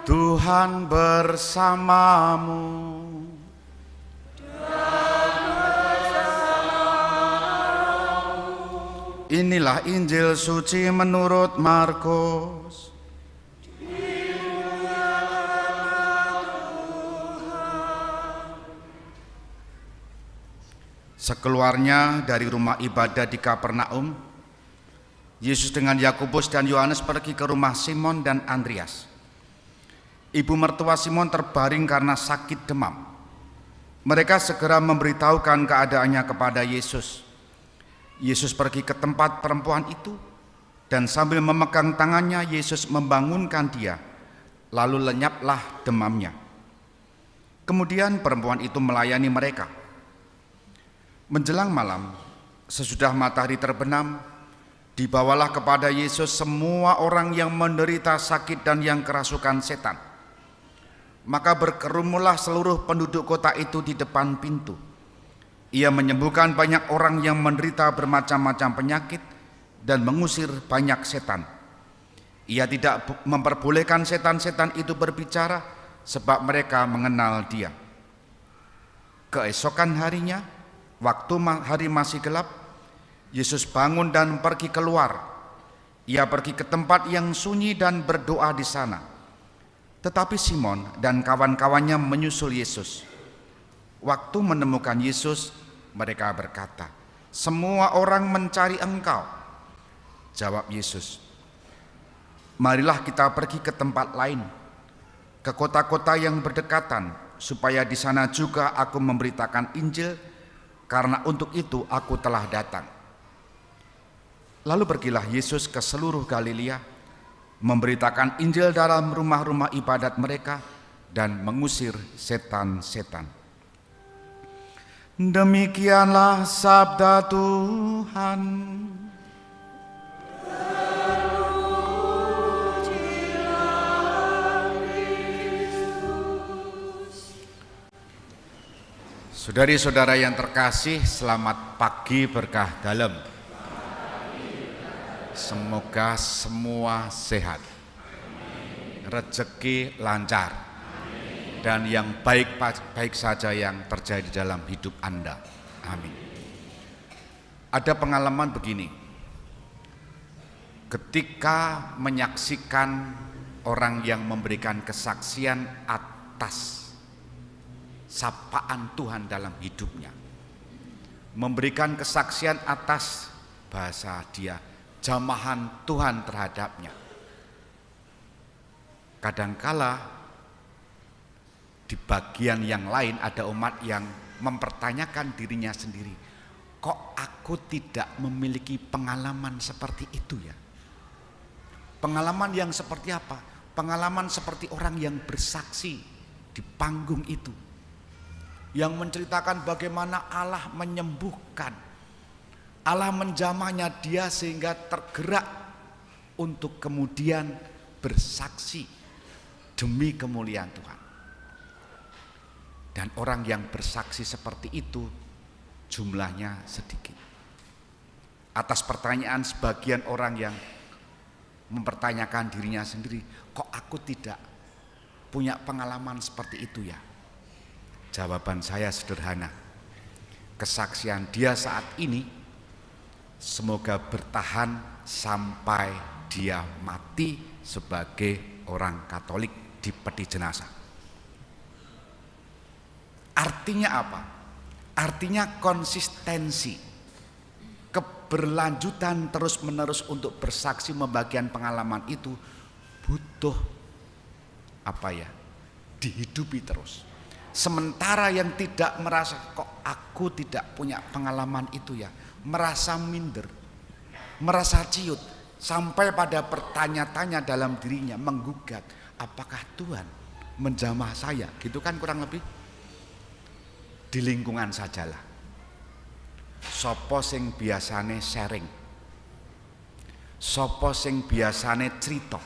Tuhan bersamamu. Inilah Injil suci menurut Markus. Sekeluarnya dari rumah ibadah di Kapernaum, Yesus dengan Yakobus dan Yohanes pergi ke rumah Simon dan Andreas. Ibu mertua Simon terbaring karena sakit demam. Mereka segera memberitahukan keadaannya kepada Yesus. Yesus pergi ke tempat perempuan itu, dan sambil memegang tangannya Yesus membangunkan dia, lalu lenyaplah demamnya. Kemudian perempuan itu melayani mereka. Menjelang malam, sesudah matahari terbenam, dibawalah kepada Yesus semua orang yang menderita sakit dan yang kerasukan setan. Maka berkerumunlah seluruh penduduk kota itu di depan pintu. Ia menyembuhkan banyak orang yang menderita bermacam-macam penyakit dan mengusir banyak setan. Ia tidak memperbolehkan setan-setan itu berbicara, sebab mereka mengenal dia. Keesokan harinya, waktu hari masih gelap, Yesus bangun dan pergi keluar. Ia pergi ke tempat yang sunyi dan berdoa di sana. Tetapi Simon dan kawan-kawannya menyusul Yesus. Waktu menemukan Yesus, mereka berkata, "Semua orang mencari Engkau." Jawab Yesus, "Marilah kita pergi ke tempat lain, ke kota-kota yang berdekatan, supaya di sana juga aku memberitakan Injil, karena untuk itu aku telah datang." Lalu pergilah Yesus ke seluruh Galilea, memberitakan Injil dalam rumah-rumah ibadat mereka dan mengusir setan-setan. Demikianlah sabda Tuhan. Saudari-saudara yang terkasih, selamat pagi berkah dalam. Semoga semua sehat, rezeki lancar, dan yang baik-baik saja yang terjadi dalam hidup Anda. Amin. Ada pengalaman begini, ketika menyaksikan orang yang memberikan kesaksian atas sapaan Tuhan dalam hidupnya, memberikan kesaksian atas bahasa dia, jamahan Tuhan terhadapnya. Kadangkala di bagian yang lain ada umat yang mempertanyakan dirinya sendiri, kok aku tidak memiliki pengalaman seperti itu ya? Pengalaman yang seperti apa? Pengalaman seperti orang yang bersaksi di panggung itu, yang menceritakan bagaimana Allah menyembuhkan, Allah menjamahnya dia sehingga tergerak untuk kemudian bersaksi demi kemuliaan Tuhan. Dan orang yang bersaksi seperti itu jumlahnya sedikit. Atas pertanyaan sebagian orang yang mempertanyakan dirinya sendiri, kok aku tidak punya pengalaman seperti itu ya? Jawaban saya sederhana, kesaksian dia saat ini semoga bertahan sampai dia mati sebagai orang Katolik di peti jenazah. Artinya apa? Artinya konsistensi, keberlanjutan terus-menerus untuk bersaksi membagikan pengalaman itu butuh dihidupi terus. Sementara yang tidak merasa, kok aku tidak punya pengalaman itu ya, merasa minder, merasa ciut, sampai pada bertanya-tanya dalam dirinya, menggugat, apakah Tuhan menjamah saya? Gitu kan kurang lebih. Di lingkungan sajalah. Sopo sing biasane sharing, sopo sing biasane cerita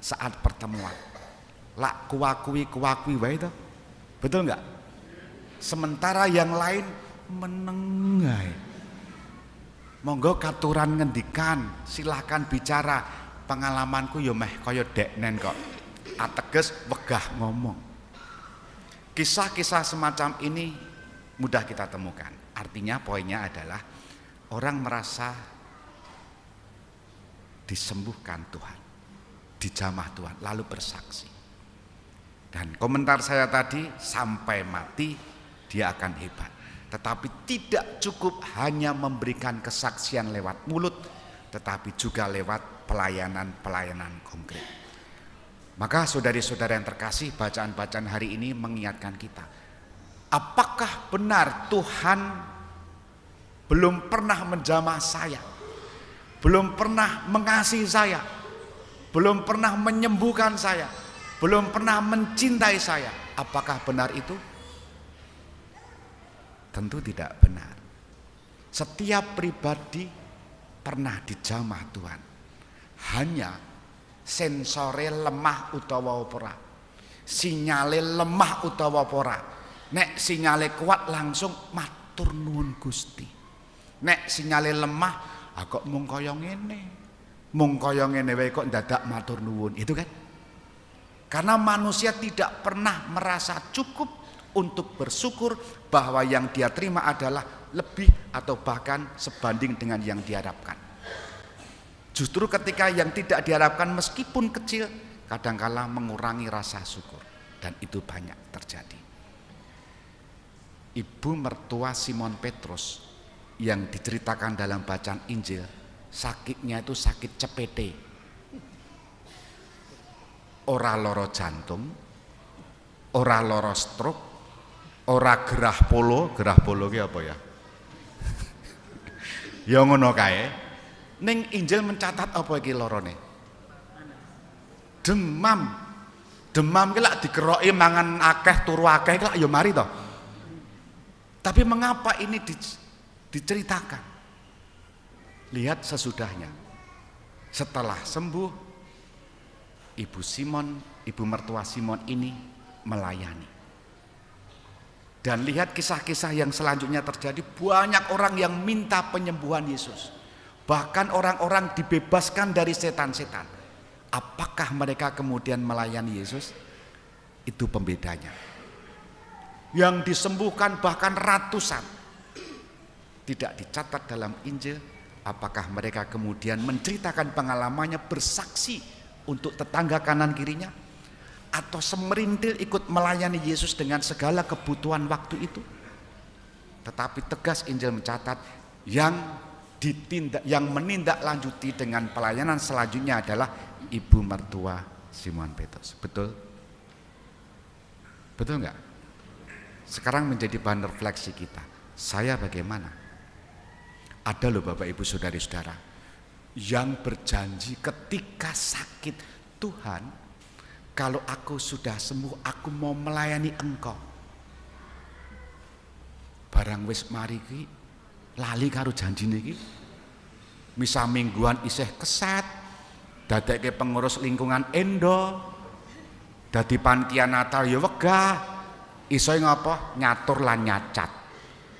saat pertemuan, lak kuakui wae toh, betul nggak? Sementara yang lain menengai. Monggo katuran ngendikan, silahkan bicara. Pengalamanku yo meh kaya deknen kok. ateges wegah ngomong. Kisah-kisah semacam ini mudah kita temukan. Artinya poinnya adalah orang merasa disembuhkan Tuhan, dijamah Tuhan, lalu bersaksi. Dan komentar saya tadi, sampai mati dia akan hebat. Tetapi tidak cukup hanya memberikan kesaksian lewat mulut, tetapi juga lewat pelayanan-pelayanan konkret. Maka saudari-saudara yang terkasih, bacaan-bacaan hari ini mengingatkan kita, apakah benar Tuhan belum pernah menjamah saya, belum pernah mengasihi saya, belum pernah menyembuhkan saya, belum pernah mencintai saya? Apakah benar itu? Tentu tidak benar. Setiap pribadi pernah dijamah Tuhan. Hanya sensore lemah utawa ora, sinyale lemah utawa ora. Nek sinyale kuat langsung matur nuwun Gusti. Nek sinyale lemah, kok mung kaya ngene. Mung kaya ngene wae kok dadak matur nuwun. Itu kan? Karena manusia tidak pernah merasa cukup untuk bersyukur bahwa yang dia terima adalah lebih atau bahkan sebanding dengan yang diharapkan. Justru ketika yang tidak diharapkan meskipun kecil, kadangkala mengurangi rasa syukur, dan itu banyak terjadi. Ibu mertua Simon Petrus yang diceritakan dalam bacaan Injil, sakitnya itu sakit cepete, ora loro jantung, ora loro stroke, ora gerah polo ki apa ya? Ya ngono kae. Ning Injil mencatat apa iki lorone? Demam. Demam ki lak dikeroki mangan akeh turu akeh ki lak ya mari to. Tapi mengapa ini diceritakan? Lihat sesudahnya. Setelah sembuh, Ibu Simon, ibu mertua Simon ini melayani. Dan lihat kisah-kisah yang selanjutnya terjadi, banyak orang yang minta penyembuhan Yesus. Bahkan orang-orang dibebaskan dari setan-setan. Apakah mereka kemudian melayani Yesus? Itu pembedanya. Yang disembuhkan bahkan ratusan. Tidak dicatat dalam Injil. Apakah mereka kemudian menceritakan pengalamannya, bersaksi untuk tetangga kanan kirinya, atau semerintil ikut melayani Yesus dengan segala kebutuhan waktu itu? Tetapi tegas Injil mencatat yang menindaklanjuti dengan pelayanan selanjutnya adalah ibu mertua Simon Petrus. Betul? Betul enggak? Sekarang menjadi bahan refleksi kita. Saya bagaimana? Ada loh Bapak Ibu Saudari-saudara yang berjanji ketika sakit, Tuhan, kalau aku sudah sembuh, aku mau melayani Engkau. Barang wis mari ki lali karo janjine iki. Misa mingguan isih keset, dadekke pengurus lingkungan endo, dadi panitia Natal ya wegah, iso ngapa nyatur lan nyacat.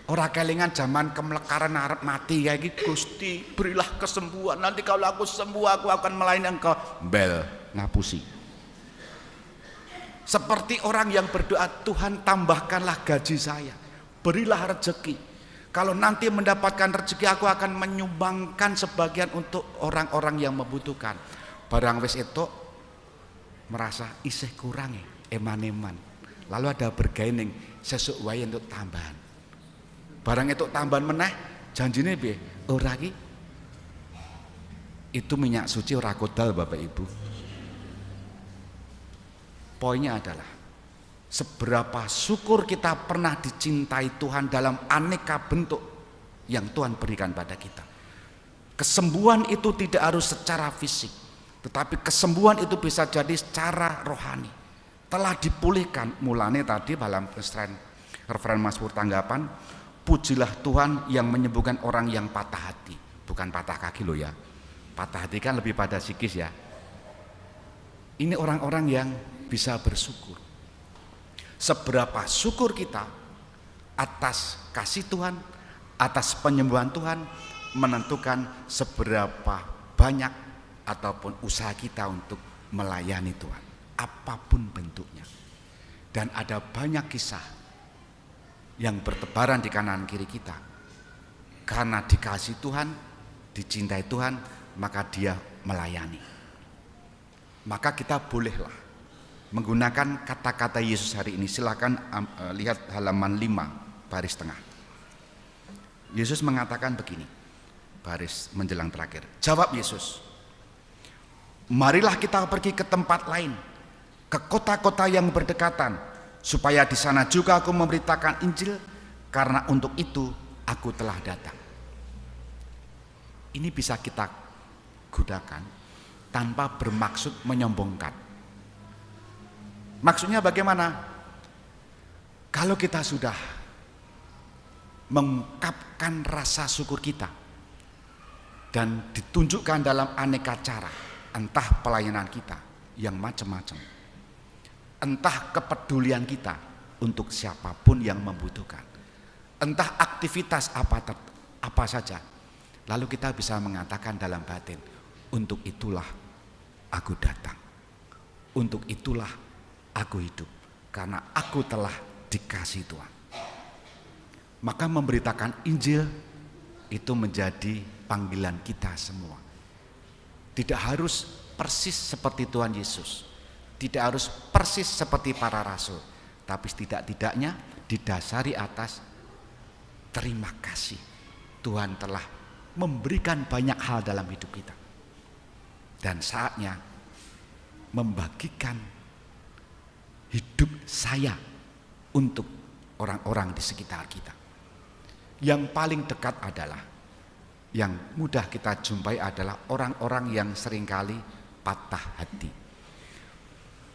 Ora kelingan zaman kemlekaran arep mati kayak iki, Gusti berilah kesembuhan, nanti kalau aku sembuh aku akan melayani Engkau. Bel ngapusi. Seperti orang yang berdoa, Tuhan tambahkanlah gaji saya, berilah rezeki. Kalau nanti mendapatkan rezeki aku akan menyumbangkan sebagian untuk orang-orang yang membutuhkan. Barang wis itu merasa isih kurang eman-eman. Lalu ada bergaining sesuk wae untuk tambahan. Barang itu tambahan meneh janjine piye? Ora ki. Itu minyak suci ora kodal Bapak Ibu. Poinnya adalah seberapa syukur kita pernah dicintai Tuhan dalam aneka bentuk yang Tuhan berikan pada kita. Kesembuhan itu tidak harus secara fisik, tetapi kesembuhan itu bisa jadi secara rohani. Telah dipulihkan, mulane tadi dalam referen Mazmur tanggapan, pujilah Tuhan yang menyembuhkan orang yang patah hati. Bukan patah kaki loh ya. Patah hati kan lebih pada psikis ya. Ini orang-orang yang bisa bersyukur. Seberapa syukur kita atas kasih Tuhan, atas penyembuhan Tuhan, menentukan seberapa banyak ataupun usaha kita untuk melayani Tuhan. apapun bentuknya. Dan ada banyak kisah yang bertebaran di kanan kiri kita. Karena dikasih Tuhan, dicintai Tuhan, maka dia melayani. Maka kita bolehlah menggunakan kata-kata Yesus hari ini. Silakan lihat halaman 5 baris tengah. Yesus mengatakan begini, baris menjelang terakhir. Jawab Yesus, marilah kita pergi ke tempat lain, ke kota-kota yang berdekatan, supaya di sana juga aku memberitakan Injil, karena untuk itu aku telah datang. Ini bisa kita gunakan tanpa bermaksud menyombongkan. Maksudnya bagaimana? Kalau kita sudah mengungkapkan rasa syukur kita dan ditunjukkan dalam aneka cara, entah pelayanan kita yang macam-macam, entah kepedulian kita untuk siapapun yang membutuhkan, entah aktivitas apa saja, lalu kita bisa mengatakan dalam batin, untuk itulah aku datang, untuk itulah aku hidup, karena aku telah dikasih Tuhan. Maka memberitakan Injil itu menjadi panggilan kita semua. Tidak harus persis seperti Tuhan Yesus, tidak harus persis seperti para rasul, tapi setidak-tidaknya didasari atas terima kasih. Tuhan telah memberikan banyak hal dalam hidup kita, dan saatnya membagikan hidup saya untuk orang-orang di sekitar kita. Yang paling dekat adalah, yang mudah kita jumpai adalah orang-orang yang seringkali patah hati.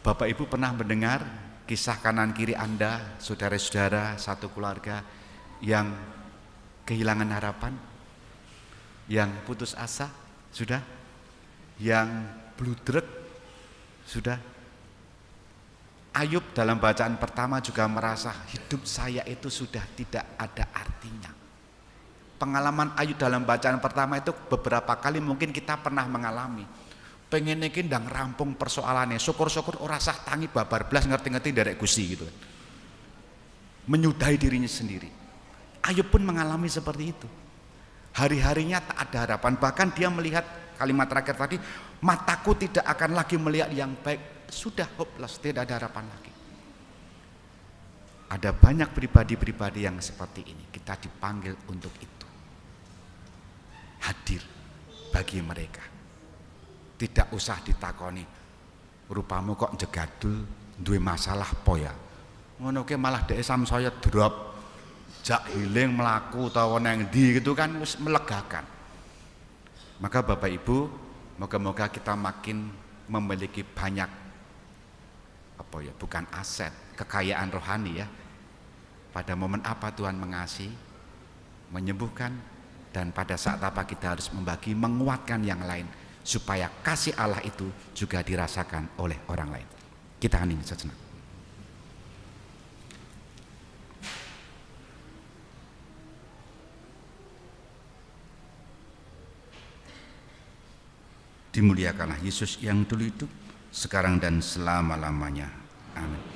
Bapak Ibu pernah mendengar kisah kanan kiri Anda, saudara-saudara satu keluarga yang kehilangan harapan, yang putus asa, sudah, yang bludrek, sudah. Ayub dalam bacaan pertama juga merasa hidup saya itu sudah tidak ada artinya. Pengalaman Ayub dalam bacaan pertama itu beberapa kali mungkin kita pernah mengalami. Pengen iki ndang rampung persoalannya, syukur-syukur ora sah tangi babar blas ngerti-ngerti derek Gusti gitu. Menyudahi dirinya sendiri. Ayub pun mengalami seperti itu. Hari-harinya tak ada harapan, bahkan dia melihat kalimat terakhir tadi, mataku tidak akan lagi melihat yang baik. Sudah hopeless, tidak ada harapan lagi. Ada banyak pribadi-pribadi yang seperti ini. Kita dipanggil untuk itu, hadir bagi mereka. Tidak usah ditakoni, rupamu kok jegadul, duwe masalah poya. Ngono ke malah dhek samsaya drop, jak healing melaku utawa nang ndi gitu kan, wis melegakan. Maka Bapak Ibu, moga-moga kita makin memiliki banyak bukan aset, kekayaan rohani ya. Pada momen apa Tuhan mengasihi, menyembuhkan, dan pada saat apa kita harus membagi, menguatkan yang lain, supaya kasih Allah itu juga dirasakan oleh orang lain. Kita hening sejenak. Dimuliakanlah Yesus yang dulu hidup, sekarang dan selama-lamanya. Amin.